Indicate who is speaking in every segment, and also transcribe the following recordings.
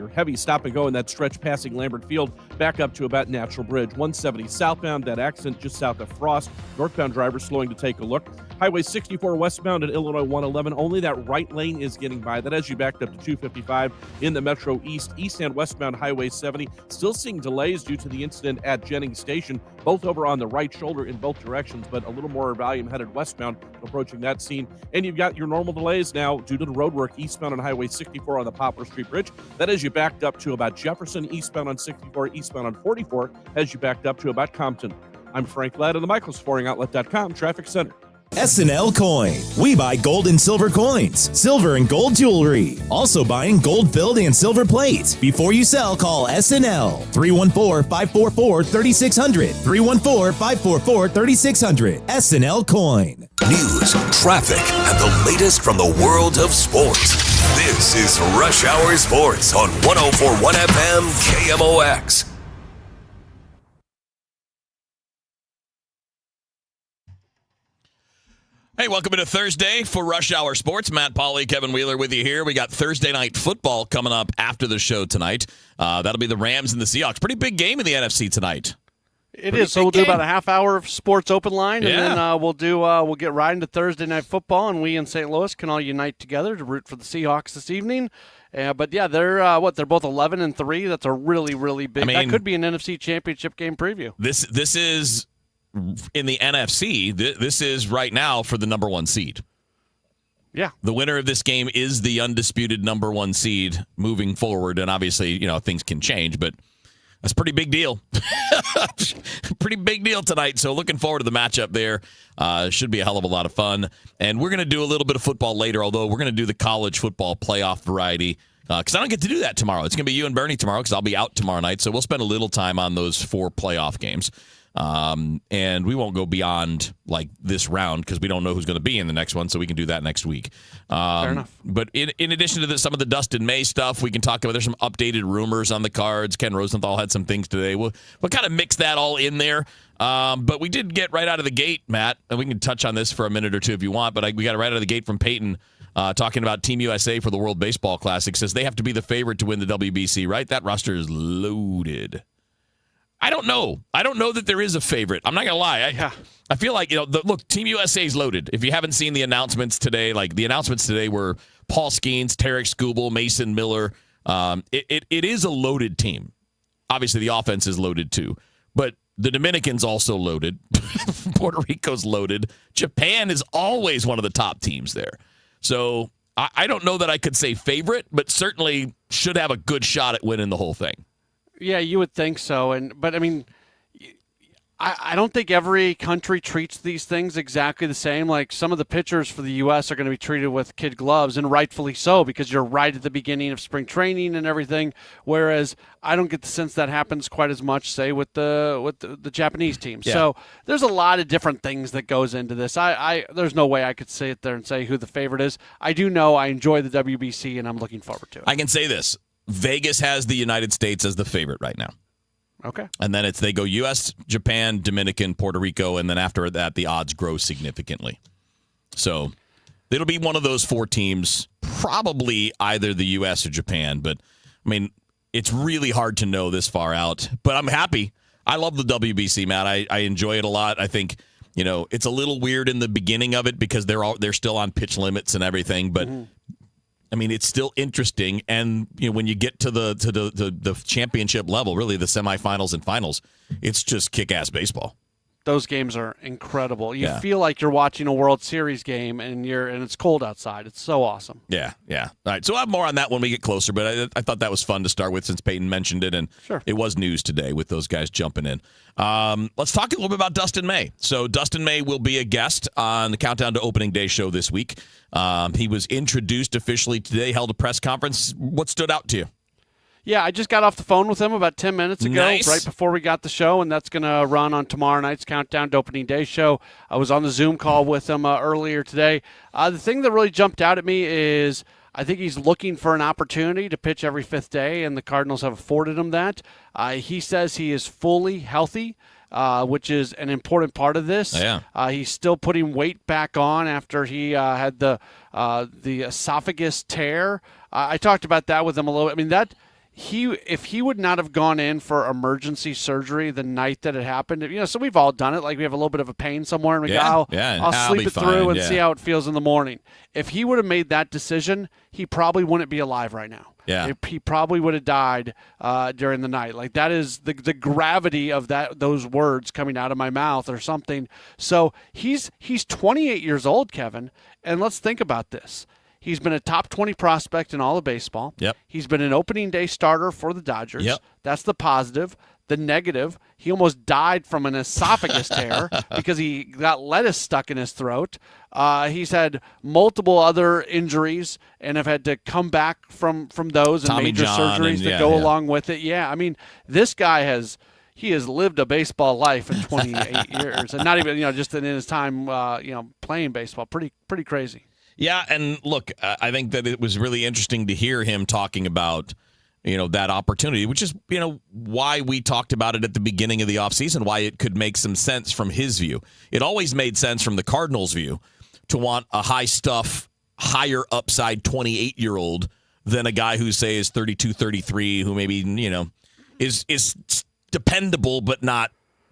Speaker 1: Your heavy stop and go in that stretch passing Lambert Field back up to about Natural Bridge. 170 southbound, that accident just south of Frost. Northbound drivers slowing to take a look. Highway 64 westbound at Illinois 111. Only that right lane is getting by. That as you backed up to 255 in the Metro East. East and westbound Highway 70. Still seeing delays due to the incident at Jennings Station. Both over on the right shoulder in both directions, but a little more volume headed westbound approaching that scene. And you've got your normal delays now due to the road work eastbound on Highway 64 on the Poplar Street Bridge. That as you backed up to about Jefferson, eastbound on 64, eastbound on 44, as you backed up to about Compton. I'm Frank Ladd of the MichaelsFloringoutlet.com Traffic Center.
Speaker 2: S&L Coin. We buy gold and silver coins, silver and gold jewelry. Also buying gold-filled and silver plates. Before you sell, call S&L. 314-544-3600. 314-544-3600. S&L Coin.
Speaker 3: News, traffic, and the latest from the world of sports. This is Rush Hour Sports on 104.1 FM KMOX.
Speaker 4: Hey, welcome to Thursday for Rush Hour Sports. Matt Pauley, Kevin Wheeler with you here. We got Thursday night football coming up after the show tonight. That'll be the Rams and the Seahawks. Pretty big game in the NFC tonight.
Speaker 5: It is. So we'll do about a half hour of sports open line, and then we'll get right into Thursday night football, and we in St. Louis can all unite together to root for the Seahawks this evening. But yeah, they're they're both 11-3. That's a really, really big. That could be an NFC Championship game preview.
Speaker 4: This is. In the NFC, this is right now for the number one seed.
Speaker 5: Yeah.
Speaker 4: The winner of this game is the undisputed number one seed moving forward. And obviously, things can change, but that's a pretty big deal. Pretty big deal tonight. So looking forward to the matchup there. Should be a hell of a lot of fun. And we're going to do a little bit of football later, although we're going to do the college football playoff variety. Because I don't get to do that tomorrow. It's going to be you and Bernie tomorrow because I'll be out tomorrow night. So we'll spend a little time on those 4 playoff games. And we won't go beyond like this round because we don't know who's going to be in the next one, so we can do that next week.
Speaker 5: Fair enough.
Speaker 4: But in addition to some of the Dustin May stuff, we can talk about there's some updated rumors on the cards. Ken Rosenthal had some things today. We'll kind of mix that all in there. But we did get right out of the gate, Matt, and we can touch on this for a minute or two if you want, but we got it right out of the gate from Peyton talking about Team USA for the World Baseball Classic. Says they have to be the favorite to win the WBC, right? That roster is loaded. I don't know. I don't know that there is a favorite. I'm not going to lie. I feel like, look, Team USA is loaded. If you haven't seen the announcements today, the announcements today were Paul Skeens, Tarek Skubal, Mason Miller. It is a loaded team. Obviously, the offense is loaded too. But the Dominican's also loaded. Puerto Rico's loaded. Japan is always one of the top teams there. So I don't know that I could say favorite, but certainly should have a good shot at winning the whole thing.
Speaker 5: Yeah, you would think so. But I mean, I don't think every country treats these things exactly the same. Like some of the pitchers for the U.S. are going to be treated with kid gloves, and rightfully so, because you're right at the beginning of spring training and everything. Whereas I don't get the sense that happens quite as much, say, with the Japanese team. Yeah. So there's a lot of different things that goes into this. There's no way I could sit there and say who the favorite is. I do know I enjoy the WBC, and I'm looking forward to it.
Speaker 4: I can say this. Vegas has the United States as the favorite right now.
Speaker 5: Okay.
Speaker 4: And then they go U.S., Japan, Dominican, Puerto Rico, and then after that, the odds grow significantly. So it'll be one of those 4 teams, probably either the U.S. or Japan. But, I mean, it's really hard to know this far out. But I'm happy. I love the WBC, Matt. I enjoy it a lot. I think, it's a little weird in the beginning of it because they're still on pitch limits and everything. But I mean, it's still interesting, and when you get to the championship level, really the semifinals and finals, it's just kick-ass baseball.
Speaker 5: Those games are incredible. You feel like you're watching a World Series game, and it's cold outside. It's so awesome.
Speaker 4: Yeah. All right, so I'll have more on that when we get closer, but I thought that was fun to start with since Peyton mentioned it, and It was news today with those guys jumping in. Let's talk a little bit about Dustin May. So Dustin May will be a guest on the Countdown to Opening Day show this week. He was introduced officially today, held a press conference. What stood out to you?
Speaker 5: Yeah, I just got off the phone with him about 10 minutes ago, right before we got the show, and that's going to run on tomorrow night's Countdown to Opening Day show. I was on the Zoom call with him earlier today. The thing that really jumped out at me is I think he's looking for an opportunity to pitch every 5th day, and the Cardinals have afforded him that. He says he is fully healthy, which is an important part of this. He's still putting weight back on after he had the esophagus tear. I talked about that with him a little bit. I mean, that if he would not have gone in for emergency surgery the night that it happened, so we've all done it. Like we have a little bit of a pain somewhere, and we go, I'll sleep it through and see how it feels in the morning. If he would have made that decision, he probably wouldn't be alive right now.
Speaker 4: Yeah.
Speaker 5: He probably would have died during the night. Like that is the gravity of those words coming out of my mouth or something. So he's 28 years old, Kevin, and let's think about this. He's been a top 20 prospect in all of baseball.
Speaker 4: Yep.
Speaker 5: He's been an opening day starter for the Dodgers.
Speaker 4: Yep.
Speaker 5: That's the positive. The negative, he almost died from an esophagus tear because he got lettuce stuck in his throat. He's had multiple other injuries and have had to come back from those and major surgeries that go along with it. Yeah, I mean, this guy has lived a baseball life in 28 years, and not even just in his time playing baseball. Pretty crazy.
Speaker 4: Yeah, and look, I think that it was really interesting to hear him talking about, that opportunity, which is, why we talked about it at the beginning of the offseason, why it could make some sense from his view. It always made sense from the Cardinals' view to want a higher upside 28-year-old than a guy who, say, is 32, 33, who maybe, is dependable but not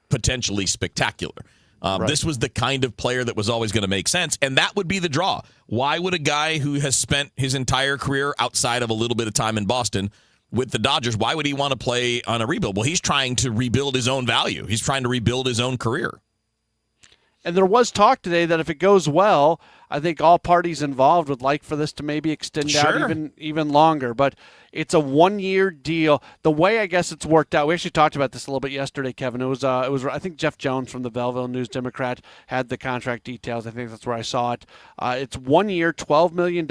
Speaker 4: potentially spectacular. Right. This was the kind of player that was always going to make sense, and that would be the draw. Why would a guy who has spent his entire career outside of a little bit of time in Boston with the Dodgers, why would he want to play on a rebuild? Well, he's trying to rebuild his own value. He's trying to rebuild his own career.
Speaker 5: And there was talk today that if it goes well, I think all parties involved would like for this to maybe extend out even longer. But it's a 1-year deal. The way I guess it's worked out, we actually talked about this a little bit yesterday, Kevin. It was I think Jeff Jones from the Belleville News-Democrat had the contract details. I think that's where I saw it. It's 1 year, $12 million,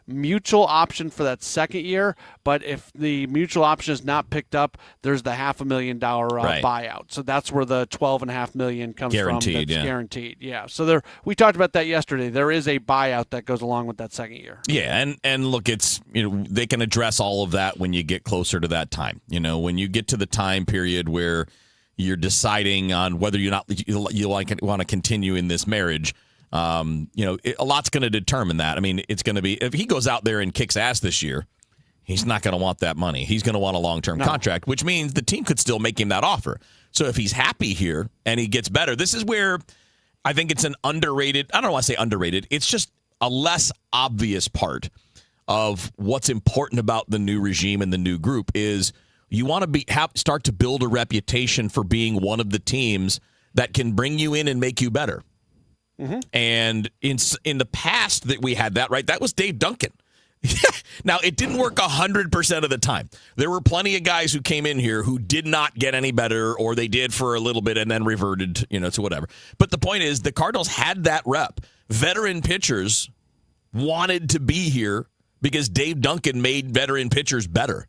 Speaker 5: mutual option for that second year. But if the mutual option is not picked up, there's the $500,000 buyout. So that's where the $12.5 million comes from. That's guaranteed. Yeah. So we talked about that yesterday. There is a buyout that goes along with that second year.
Speaker 4: Yeah, and look, it's they can address all of that when you get closer to that time. When you get to the time period where you're deciding on whether you want to continue in this marriage. A lot's going to determine that. I mean, it's going to be if he goes out there and kicks ass this year, he's not going to want that money. He's going to want a long-term contract, which means the team could still make him that offer. So if he's happy here and he gets better, this is where I think it's an underrated, I don't want to say underrated, it's just a less obvious part of what's important about the new regime and the new group is you want to start to build a reputation for being one of the teams that can bring you in and make you better. Mm-hmm. And in the past that we had that, right, that was Dave Duncan. Now, it didn't work 100% of the time. There were plenty of guys who came in here who did not get any better, or they did for a little bit and then reverted, to whatever. But the point is, the Cardinals had that rep. Veteran pitchers wanted to be here because Dave Duncan made veteran pitchers better.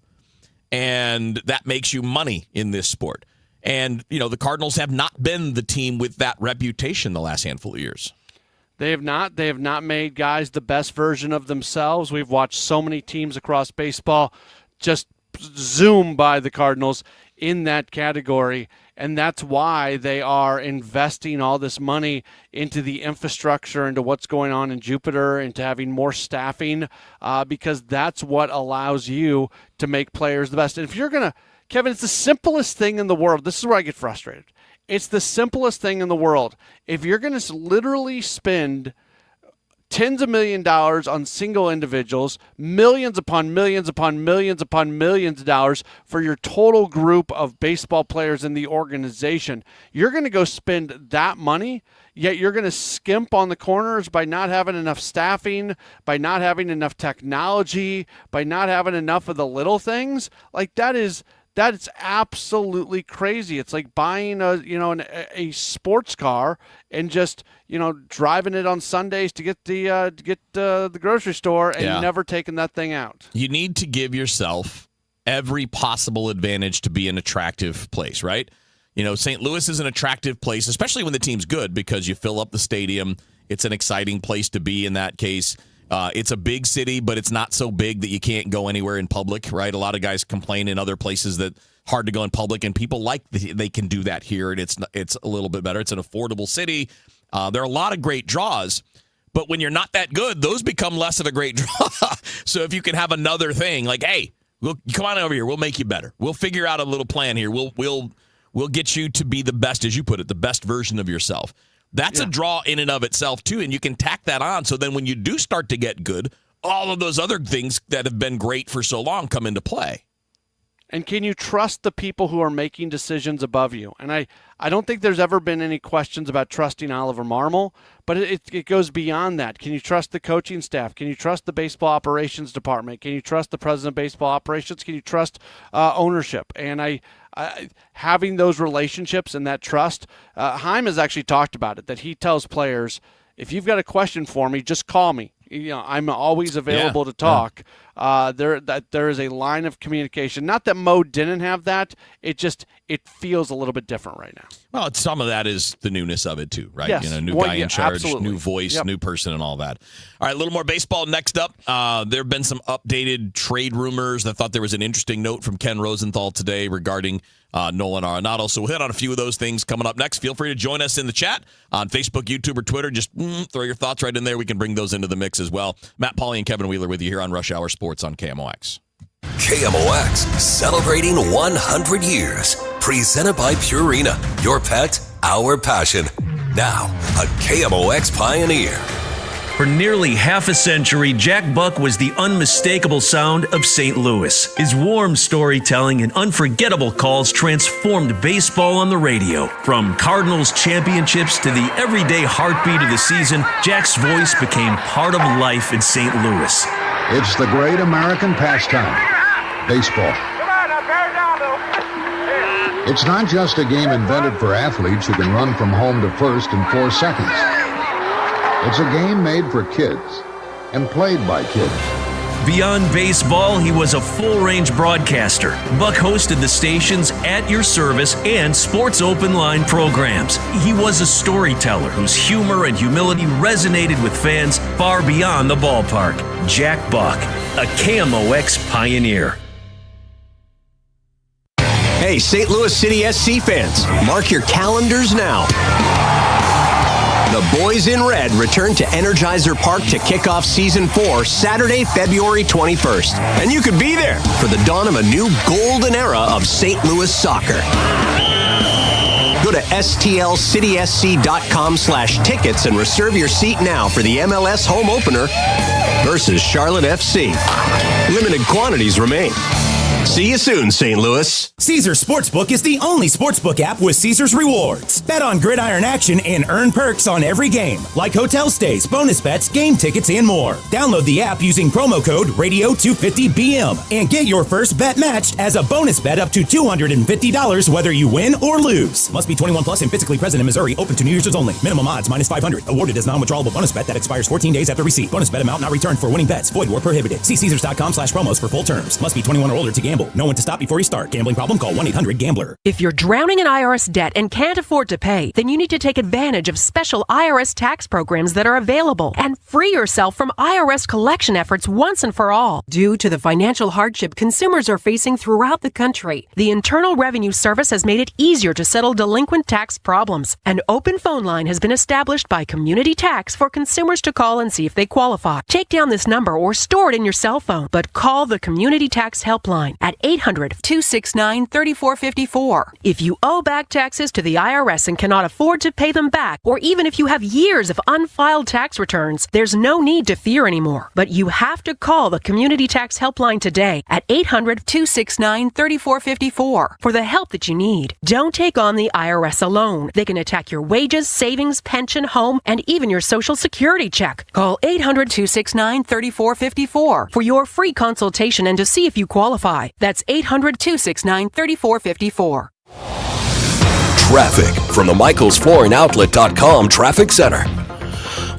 Speaker 4: And that makes you money in this sport. And, the Cardinals have not been the team with that reputation the last handful of years.
Speaker 5: They have not. They have not made guys the best version of themselves. We've watched so many teams across baseball just zoom by the Cardinals in that category, and that's why they are investing all this money into the infrastructure, into what's going on in Jupiter, into having more staffing, because that's what allows you to make players the best. And if you're going to, Kevin, it's the simplest thing in the world. This is where I get frustrated. It's the simplest thing in the world. If you're going to literally spend tens of millions of dollars on single individuals, millions upon millions upon millions upon millions of dollars for your total group of baseball players in the organization, you're going to go spend that money, yet you're going to skimp on the corners by not having enough staffing, by not having enough technology, by not having enough of the little things. Like that is absolutely crazy. It's like buying a sports car and just driving it on Sundays to get the grocery store and never taking that thing out.
Speaker 4: You need to give yourself every possible advantage to be an attractive place, right? St. Louis is an attractive place, especially when the team's good, because you fill up the stadium. It's an exciting place to be in that case. It's a big city, but it's not so big that you can't go anywhere in public, right? A lot of guys complain in other places that hard to go in public, and people they can do that here, and it's a little bit better. It's an affordable city. There are a lot of great draws, but when you're not that good, those become less of a great draw. So if you can have another thing, like, hey, Come on over here. We'll make you better. We'll figure out a little plan here. We'll get you to be the best, as you put it, the best version of yourself. That's a draw in and of itself, too, and you can tack that on. So then when you do start to get good, all of those other things that have been great for so long come into play.
Speaker 5: And can you trust the people who are making decisions above you? And I don't think there's ever been any questions about trusting Oliver Marmol, but it goes beyond that. Can you trust the coaching staff? Can you trust the baseball operations department? Can you trust the president of baseball operations? Can you trust ownership? And I having those relationships and that trust, Heim has actually talked about it, that he tells players, if you've got a question for me, just call me. I'm always available to talk. There is a line of communication. Not that Mo didn't have that. It feels a little bit different right now.
Speaker 4: Well, some of that is the newness of it too, right?
Speaker 5: Yes.
Speaker 4: New guy in charge,
Speaker 5: absolutely.
Speaker 4: new voice, new person, and all that. All right, a little more baseball next up. There have been some updated trade rumors. I thought there was an interesting note from Ken Rosenthal today regarding Nolan Arenado. So we'll hit on a few of those things coming up next. Feel free to join us in the chat on Facebook, YouTube, or Twitter. Just throw your thoughts right in there. We can bring those into the mix as well. Matt Pauley and Kevin Wheeler with you here on Rush Hour Sports on KMOX.
Speaker 3: KMOX, celebrating 100 years. Presented by Purina, your pet, our passion. Now, a KMOX pioneer.
Speaker 6: For nearly half a century, Jack Buck was the unmistakable sound of St. Louis. His warm storytelling and unforgettable calls transformed baseball on the radio. From Cardinals championships to the everyday heartbeat of the season, Jack's voice became part of life in St. Louis.
Speaker 7: It's the great American pastime, baseball. It's not just a game invented for athletes who can run from home to first in 4 seconds. It's a game made for kids and played by kids.
Speaker 6: Beyond baseball, he was a full-range broadcaster. Buck hosted the station's At Your Service and Sports Open Line programs. He was a storyteller whose humor and humility resonated with fans far beyond the ballpark. Jack Buck, a KMOX pioneer.
Speaker 8: Hey, St. Louis City SC fans, mark your calendars now. The Boys in Red return to Energizer Park to kick off Season 4 Saturday, February 21st. And you could be there for the dawn of a new golden era of St. Louis soccer. Go to stlcitysc.com/tickets and reserve your seat now for the MLS home opener versus Charlotte FC. Limited quantities remain. See you soon, St. Louis.
Speaker 2: Caesars Sportsbook is the only sportsbook app with Caesars Rewards. Bet on gridiron action and earn perks on every game, like hotel stays, bonus bets, game tickets, and more. Download the app using promo code Radio250BM and get your first bet matched as a bonus bet up to $250 whether you win or lose. Must be 21 plus and physically present in Missouri. Open to new users only. Minimum odds -500. Awarded as non-withdrawable bonus bet that expires 14 days after receipt. Bonus bet amount not returned for winning bets. Void where prohibited. See Caesars.com/promos for full terms. Must be 21 or older to gamble. Know when to stop before you start. Gambling problem? Call 1-800-GAMBLER.
Speaker 9: If you're drowning in IRS debt and can't afford to pay, then you need to take advantage of special IRS tax programs that are available and free yourself from IRS collection efforts once and for all. Due to the financial hardship consumers are facing throughout the country, the Internal Revenue Service has made it easier to settle delinquent tax problems. An open phone line has been established by Community Tax for consumers to call and see if they qualify. Take down this number or store it in your cell phone, but call the Community Tax Helpline at 800-269-3454. If you owe back taxes to the IRS and cannot afford to pay them back, or even if you have years of unfiled tax returns, there's no need to fear anymore. But you have to call the Community Tax Helpline today at 800-269-3454 for the help that you need. Don't take on the IRS alone. They can attack your wages, savings, pension, home, and even your Social Security check. Call 800-269-3454 for your free consultation and to see if you qualify. That's 800-269-3454.
Speaker 3: Traffic from the MichaelsFlooringOutlet.com Traffic Center.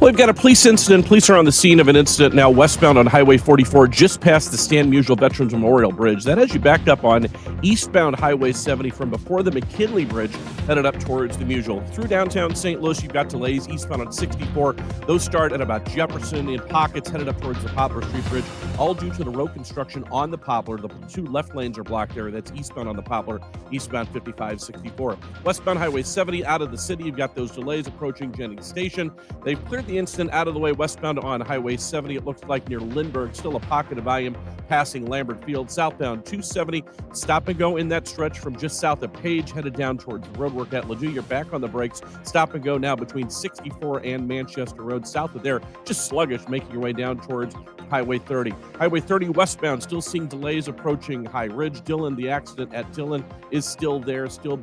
Speaker 1: Well, we've got a police incident. Police are on the scene of an incident now westbound on Highway 44, just past the Stan Musial Veterans Memorial Bridge. That has you backed up on eastbound Highway 70 from before the McKinley Bridge, headed up towards the Musial. Through downtown St. Louis, you've got delays eastbound on 64. Those start at about Jefferson in pockets, headed up towards the Poplar Street Bridge, all due to the road construction on the Poplar. The two left lanes are blocked there. That's eastbound on the Poplar, eastbound 55-64. Westbound Highway 70 out of the city, you've got those delays approaching Jennings Station. They've cleared the the incident out of the way, westbound on Highway 70, it looks like near Lindbergh, still a pocket of volume passing Lambert Field. Southbound 270, stop and go in that stretch from just south of Page, headed down towards the roadwork at Ladue. You're back on the brakes. Stop and go now between 64 and Manchester Road. South of there, just sluggish, making your way down towards Highway 30. Highway 30 westbound, still seeing delays approaching High Ridge. Dillon, the accident at Dillon is still there, still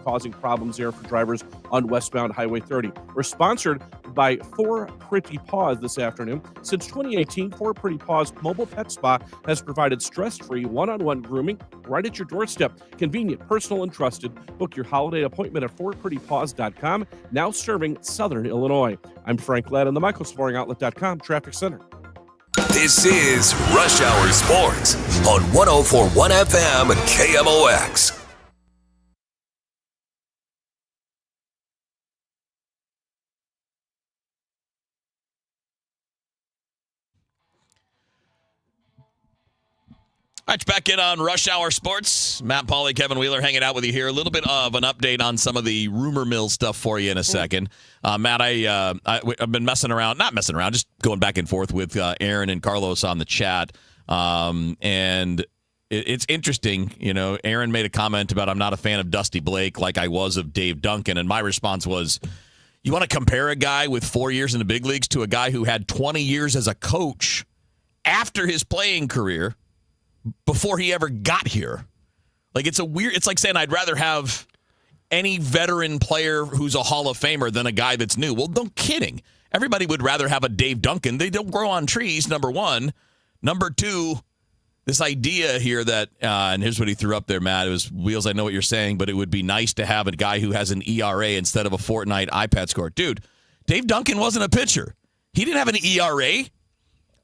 Speaker 1: causing problems there for drivers on westbound Highway 30. We're sponsored by Four Pretty Paws this afternoon. Since 2018, Four Pretty Paws Mobile Pet Spa has provided stress-free one-on-one grooming right at your doorstep. Convenient, personal, and trusted. Book your holiday appointment at fourprettypaws.com, now serving Southern Illinois. I'm Frank Ladd in the MichaelSportingOutlet.com Traffic Center.
Speaker 3: This is Rush Hour Sports on 104.1 FM KMOX.
Speaker 4: All right, back in on Rush Hour Sports. Matt, Pauley, Kevin Wheeler hanging out with you here. A little bit of an update on some of the rumor mill stuff for you in a second. Matt, I've been not messing around, just going back and forth with Aaron and Carlos on the chat. And it's interesting. You know, Aaron made a comment about I'm not a fan of Dusty Blake like I was of Dave Duncan. And my response was, you want to compare a guy with 4 years in the big leagues to a guy who had 20 years as a coach after his playing career, before he ever got here. Like, it's like saying I'd rather have any veteran player who's a Hall of Famer than a guy that's new. Well, no kidding. Everybody would rather have a Dave Duncan. They don't grow on trees, number one. Number two, this idea here that, and here's what he threw up there, Matt. It was, Wheels, I know what you're saying, but it would be nice to have a guy who has an ERA instead of a Fortnite iPad score. Dude, Dave Duncan wasn't a pitcher. He didn't have an ERA.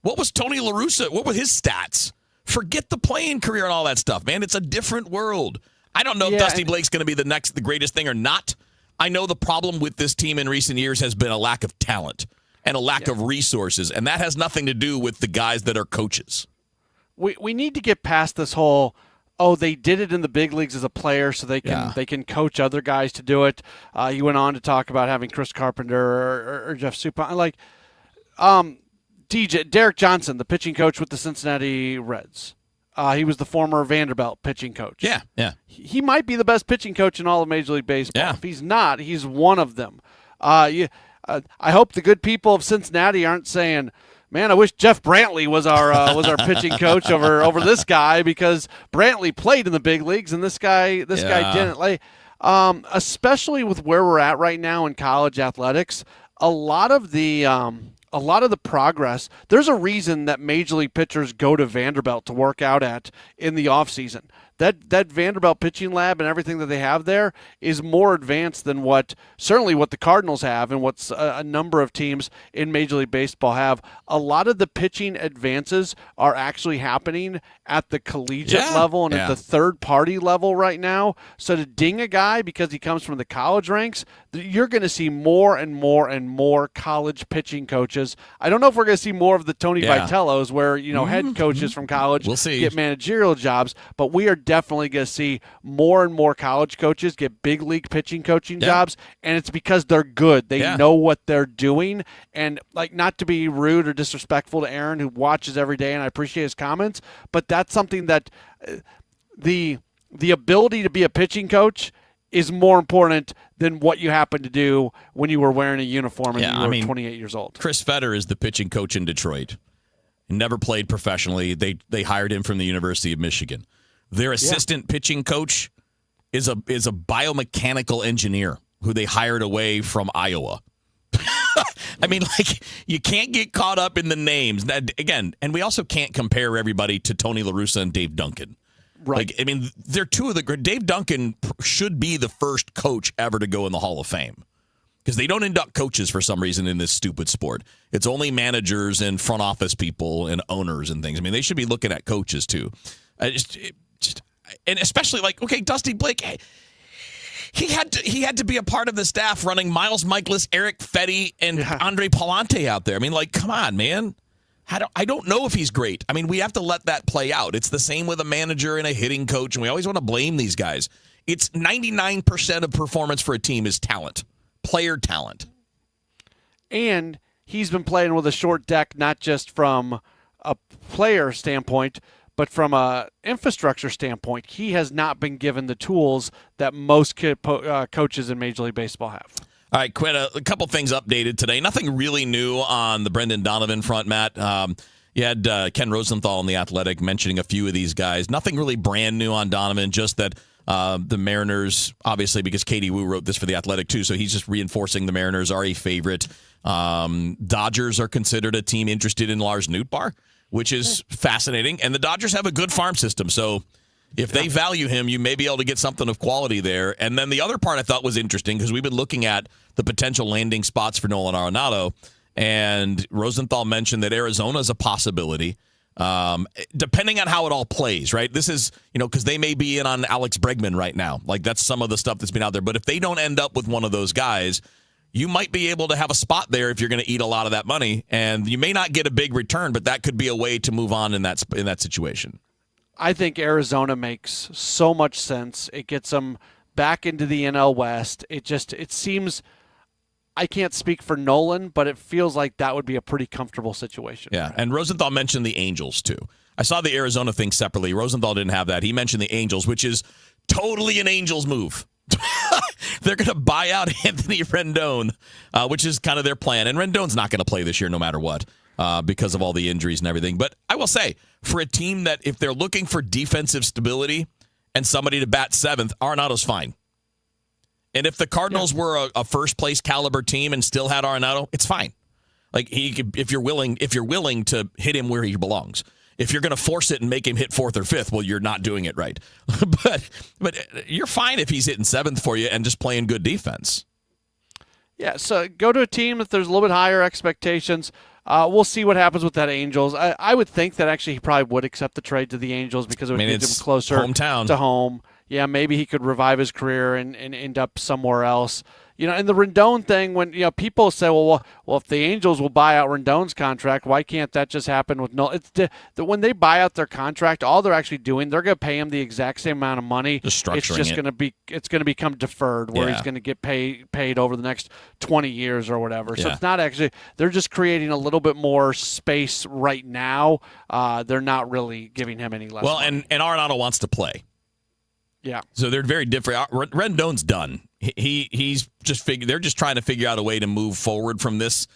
Speaker 4: What was Tony La Russa? What were his stats? Forget the playing career and all that stuff, man. It's a different world. I don't know if Dusty Blake's going to be the greatest thing or not. I know the problem with this team in recent years has been a lack of talent and a lack of resources, and that has nothing to do with the guys that are coaches.
Speaker 5: We need to get past this whole, they did it in the big leagues as a player, so they can coach other guys to do it. He went on to talk about having Chris Carpenter or Jeff Suppan. Derek Johnson, the pitching coach with the Cincinnati Reds. He was the former Vanderbilt pitching coach.
Speaker 4: Yeah.
Speaker 5: He might be the best pitching coach in all of Major League Baseball.
Speaker 4: Yeah.
Speaker 5: If he's not, he's one of them. I hope the good people of Cincinnati aren't saying, man, I wish Jeff Brantley was our pitching coach over this guy, because Brantley played in the big leagues and this guy didn't. Especially with where we're at right now in college athletics, a lot of the progress, there's a reason that major league pitchers go to Vanderbilt to work out at in the offseason. That Vanderbilt pitching lab and everything that they have there is more advanced than certainly what the Cardinals have and what's a number of teams in Major League Baseball have. A lot of the pitching advances are actually happening at the collegiate level and at the third-party level right now. So to ding a guy because he comes from the college ranks, you're going to see more and more and more college pitching coaches. I don't know if we're going to see more of the Tony Vitellos where, head coaches from college get managerial jobs, but we are definitely going to see more and more college coaches get big league pitching coaching jobs, and it's because they're good. They know what they're doing, and not to be rude or disrespectful to Aaron, who watches every day, and I appreciate his comments, but that's something that the ability to be a pitching coach is more important than what you happen to do when you were wearing a uniform and you were 28 years old.
Speaker 4: Chris Fetter is the pitching coach in Detroit. He never played professionally. They hired him from the University of Michigan. Their assistant pitching coach is a biomechanical engineer who they hired away from Iowa. You can't get caught up in the names. Again, and we also can't compare everybody to Tony La Russa and Dave Duncan.
Speaker 5: Right.
Speaker 4: They're two of the great. Dave Duncan should be the first coach ever to go in the Hall of Fame, because they don't induct coaches for some reason in this stupid sport. It's only managers and front office people and owners and things. They should be looking at coaches too. And especially Dusty Blake, he had to be a part of the staff running Miles Michaelis, Eric Fetty, and Andre Palante out there. Come on, man. I don't know if he's great. We have to let that play out. It's the same with a manager and a hitting coach, and we always want to blame these guys. It's 99% of performance for a team is talent, player talent.
Speaker 5: And he's been playing with a short deck, not just from a player standpoint, but from a infrastructure standpoint. He has not been given the tools that most coaches in Major League Baseball have.
Speaker 4: All right, Quinn, a couple things updated today. Nothing really new on the Brendan Donovan front, Matt. You had Ken Rosenthal in The Athletic mentioning a few of these guys. Nothing really brand new on Donovan, just that the Mariners, obviously, because Katie Wu wrote this for The Athletic too, so he's just reinforcing the Mariners are a favorite. Dodgers are considered a team interested in Lars Nootbaar, which is fascinating. And the Dodgers have a good farm system, so if they value him, you may be able to get something of quality there. And then the other part I thought was interesting because we've been looking at the potential landing spots for Nolan Arenado, and Rosenthal mentioned that Arizona is a possibility, depending on how it all plays, right? This is, because they may be in on Alex Bregman right now. Like, that's some of the stuff that's been out there. But if they don't end up with one of those guys, you might be able to have a spot there if you're going to eat a lot of that money. And you may not get a big return, but that could be a way to move on in that situation.
Speaker 5: I think Arizona makes so much sense. It gets them back into the NL West. It seems, I can't speak for Nolan, but it feels like that would be a pretty comfortable situation.
Speaker 4: Yeah, and Rosenthal mentioned the Angels, too. I saw the Arizona thing separately. Rosenthal didn't have that. He mentioned the Angels, which is totally an Angels move. They're going to buy out Anthony Rendon, which is kind of their plan. And Rendon's not going to play this year no matter what. Because of all the injuries and everything. But I will say, for a team that if they're looking for defensive stability and somebody to bat seventh, Arenado's fine. And if the Cardinals were a first-place caliber team and still had Arenado, it's fine. Like, if you're willing to hit him where he belongs. If you're going to force it and make him hit fourth or fifth, well, you're not doing it right. but you're fine if he's hitting seventh for you and just playing good defense.
Speaker 5: Yeah, so go to a team if there's a little bit higher expectations. We'll see what happens with that Angels. I would think that actually he probably would accept the trade to the Angels because it would get him closer to home. Yeah, maybe he could revive his career and end up somewhere else. And the Rendon thing, when people say, well, if the Angels will buy out Rendon's contract, why can't that just happen with Nolan? When they buy out their contract, all they're actually doing, they're going to pay him the exact same amount of money.
Speaker 4: Just structuring
Speaker 5: it's just going to be, it's going to become deferred, where he's going to get paid over the next 20 years or whatever. So it's not actually, they're just creating a little bit more space right now. They're not really giving him any less.
Speaker 4: Well,
Speaker 5: money.
Speaker 4: and Arenado wants to play.
Speaker 5: Yeah.
Speaker 4: So they're very different. Rendon's done. He's just they're just trying to figure out a way to move forward from this.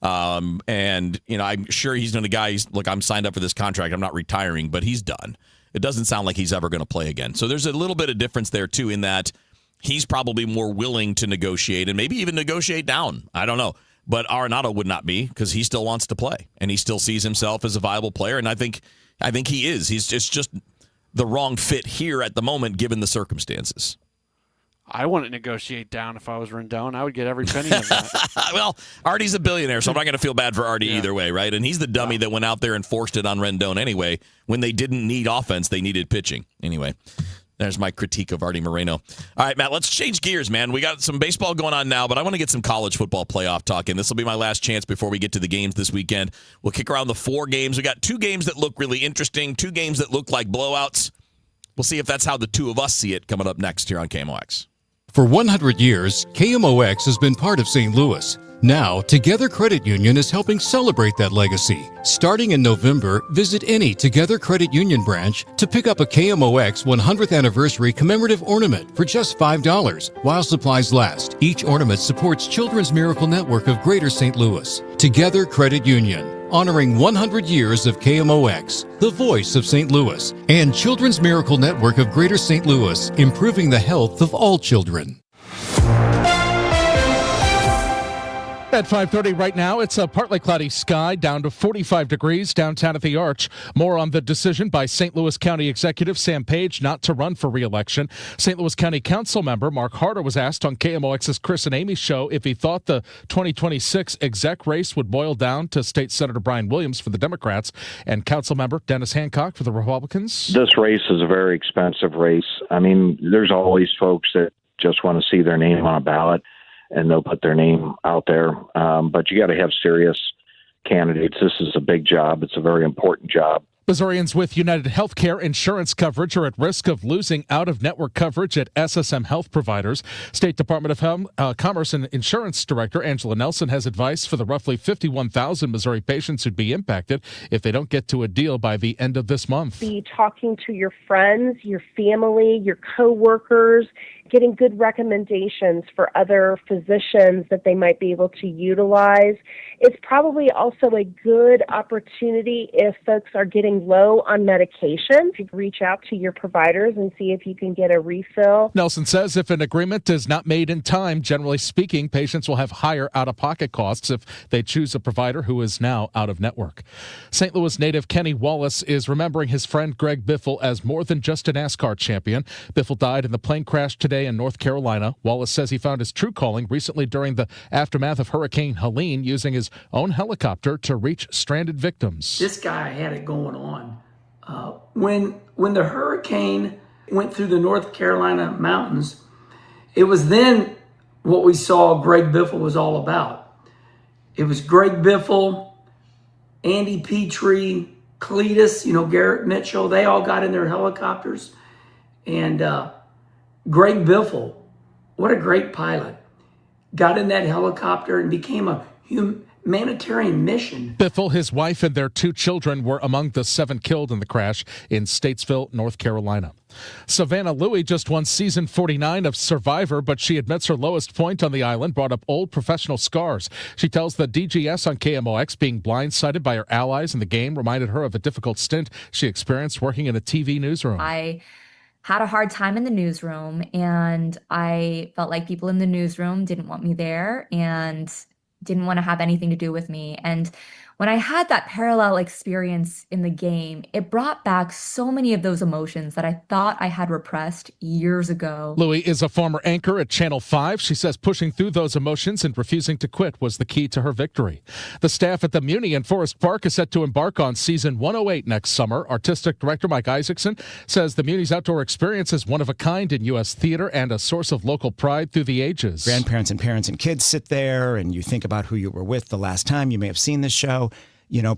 Speaker 4: And I'm sure he's not a guy. Look, I'm signed up for this contract. I'm not retiring, but he's done. It doesn't sound like he's ever going to play again. So there's a little bit of difference there too, in that he's probably more willing to negotiate and maybe even negotiate down. I don't know, but Arenado would not be, because he still wants to play and he still sees himself as a viable player. And I think he is. He's just the wrong fit here at the moment, given the circumstances.
Speaker 5: I wouldn't negotiate down if I was Rendon. I would get every penny of that.
Speaker 4: Well, Artie's a billionaire, so I'm not going to feel bad for Artie either way, right? And he's the dummy that went out there and forced it on Rendon anyway. When they didn't need offense, they needed pitching. Anyway, there's my critique of Artie Moreno. All right, Matt, let's change gears, man. We got some baseball going on now, but I want to get some college football playoff talk in. This will be my last chance before we get to the games this weekend. We'll kick around the 4 games. We got 2 games that look really interesting, 2 games that look like blowouts. We'll see if that's how the two of us see it coming up next here on KMOX.
Speaker 10: For 100 years, KMOX has been part of St. Louis. Now, Together Credit Union is helping celebrate that legacy. Starting in November, visit any Together Credit Union branch to pick up a KMOX 100th anniversary commemorative ornament for just $5 while supplies last. Each ornament supports Children's Miracle Network of Greater St. Louis. Together Credit Union, honoring 100 years of KMOX, the voice of St. Louis, and Children's Miracle Network of Greater St. Louis, improving the health of all children.
Speaker 11: At 5:30 right now, it's a partly cloudy sky, down to 45 degrees downtown at the Arch. More on the decision by St. Louis County Executive Sam Page not to run for re-election. St. Louis County Council member Mark Harder was asked on KMOX's Chris and Amy show if he thought the 2026 exec race would boil down to State Senator Brian Williams for the Democrats and Council member Dennis Hancock for the Republicans.
Speaker 12: This race is a very expensive race. I mean, there's always folks that just want to see their name on a ballot, and they'll put their name out there. But you got to have serious candidates. This is a big job. It's a very important job.
Speaker 11: Missourians with United Healthcare insurance coverage are at risk of losing out-of-network coverage at SSM Health providers. State Department of Commerce and Insurance Director Angela Nelson has advice for the roughly 51,000 Missouri patients who'd be impacted if they don't get to a deal by the end of this month.
Speaker 13: Be talking to your friends, your family, your coworkers, getting good recommendations for other physicians that they might be able to utilize. It's probably also a good opportunity if folks are getting low on medication to reach out to your providers and see if you can get a refill.
Speaker 11: Nelson says if an agreement is not made in time, generally speaking, patients will have higher out-of-pocket costs if they choose a provider who is now out of network. St. Louis native Kenny Wallace is remembering his friend Greg Biffle as more than just a NASCAR champion. Biffle died in the plane crash today in North Carolina. Wallace says he found his true calling recently during the aftermath of Hurricane Helene, using his own helicopter to reach stranded victims.
Speaker 14: This guy had it going on. When the hurricane went through the North Carolina mountains, it was then what we saw Greg Biffle was all about. It was Greg Biffle, Andy Petrie, Cletus, Garrett Mitchell. They all got in their helicopters. And Greg Biffle, what a great pilot, got in that helicopter and became a humanitarian mission.
Speaker 11: Biffle, his wife, and their 2 children were among the 7 killed in the crash in Statesville, North Carolina. Savannah Louie just won season 49 of Survivor, but she admits her lowest point on the island brought up old professional scars. She tells the DGS on KMOX being blindsided by her allies in the game reminded her of a difficult stint she experienced working in a TV newsroom.
Speaker 15: I had a hard time in the newsroom, and I felt like people in the newsroom didn't want me there and didn't want to have anything to do with me. And when I had that parallel experience in the game, it brought back so many of those emotions that I thought I had repressed years ago.
Speaker 11: Louie is a former anchor at Channel 5. She says pushing through those emotions and refusing to quit was the key to her victory. The staff at the Muni in Forest Park is set to embark on season 108 next summer. Artistic director Mike Isaacson says the Muni's outdoor experience is one of a kind in U.S. theater and a source of local pride through the ages.
Speaker 16: Grandparents and parents and kids sit there and you think about who you were with the last time you may have seen this show.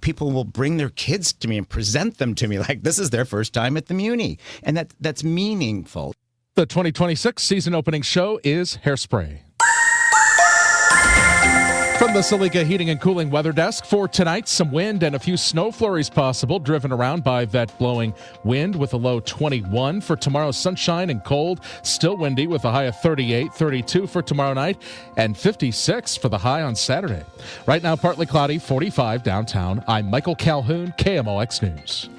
Speaker 16: People will bring their kids to me and present them to me like this is their first time at the Muni. And that's meaningful.
Speaker 11: The 2026 season opening show is Hairspray. From the Saliga Heating and Cooling Weather Desk, for tonight, some wind and a few snow flurries possible, driven around by that blowing wind with a low 21. For tomorrow, sunshine and cold, still windy with a high of 38, 32 for tomorrow night, and 56 for the high on Saturday. Right now, partly cloudy, 45 downtown. I'm Michael Calhoun, KMOX News.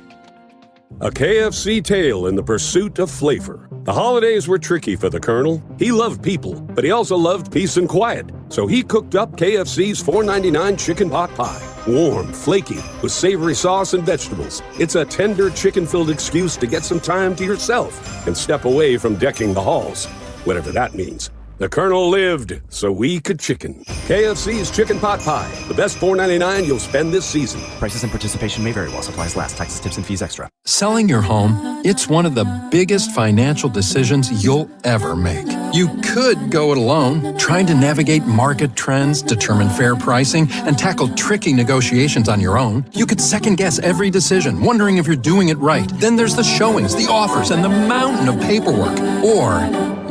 Speaker 17: A KFC tale in the pursuit of flavor. The holidays were tricky for the Colonel. He loved people, but he also loved peace and quiet. So he cooked up KFC's $4.99 chicken pot pie. Warm, flaky, with savory sauce and vegetables. It's a tender chicken-filled excuse to get some time to yourself and step away from decking the halls. Whatever that means. The Colonel lived so we could chicken. KFC's Chicken Pot Pie. The best $4.99 you'll spend this season.
Speaker 18: Prices and participation may vary while supplies last. Taxes, tips, and fees extra.
Speaker 19: Selling your home, it's one of the biggest financial decisions you'll ever make. You could go it alone, trying to navigate market trends, determine fair pricing, and tackle tricky negotiations on your own. You could second-guess every decision, wondering if you're doing it right. Then there's the showings, the offers, and the mountain of paperwork. Or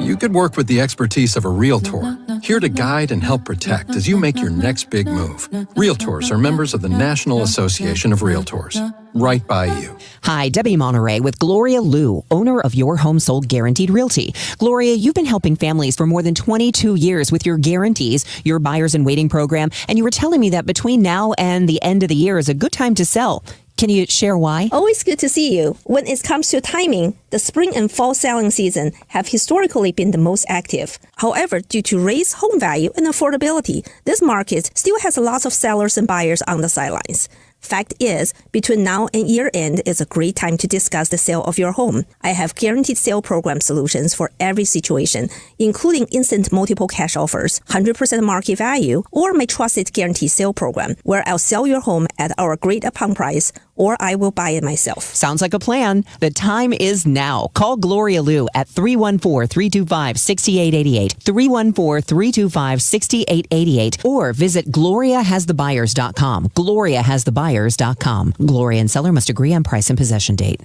Speaker 19: you could work with the expertise of a Realtor, here to guide and help protect as you make your next big move. Realtors are members of the National Association of Realtors. Right by you.
Speaker 20: Hi, Debbie Monterey with Gloria Liu, owner of Your Home Sold Guaranteed Realty. Gloria, you've been helping families for more than 22 years with your guarantees, your buyers in waiting program, and you were telling me that between now and the end of the year is a good time to sell. Can you share why?
Speaker 21: Always good to see you. When it comes to timing, the spring and fall selling season have historically been the most active. However, due to raised home value and affordability, this market still has lots of sellers and buyers on the sidelines. Fact is, between now and year-end is a great time to discuss the sale of your home. I have guaranteed sale program solutions for every situation, including instant multiple cash offers, 100% market value, or my trusted guaranteed sale program, where I'll sell your home at our agreed upon price or I will buy it myself.
Speaker 20: Sounds like a plan. The time is now. Call Gloria Liu at 314-325-6888, 314-325-6888, or visit GloriaHasTheBuyers.com. GloriaHasTheBuyers.com. Gloria and seller must agree on price and possession date.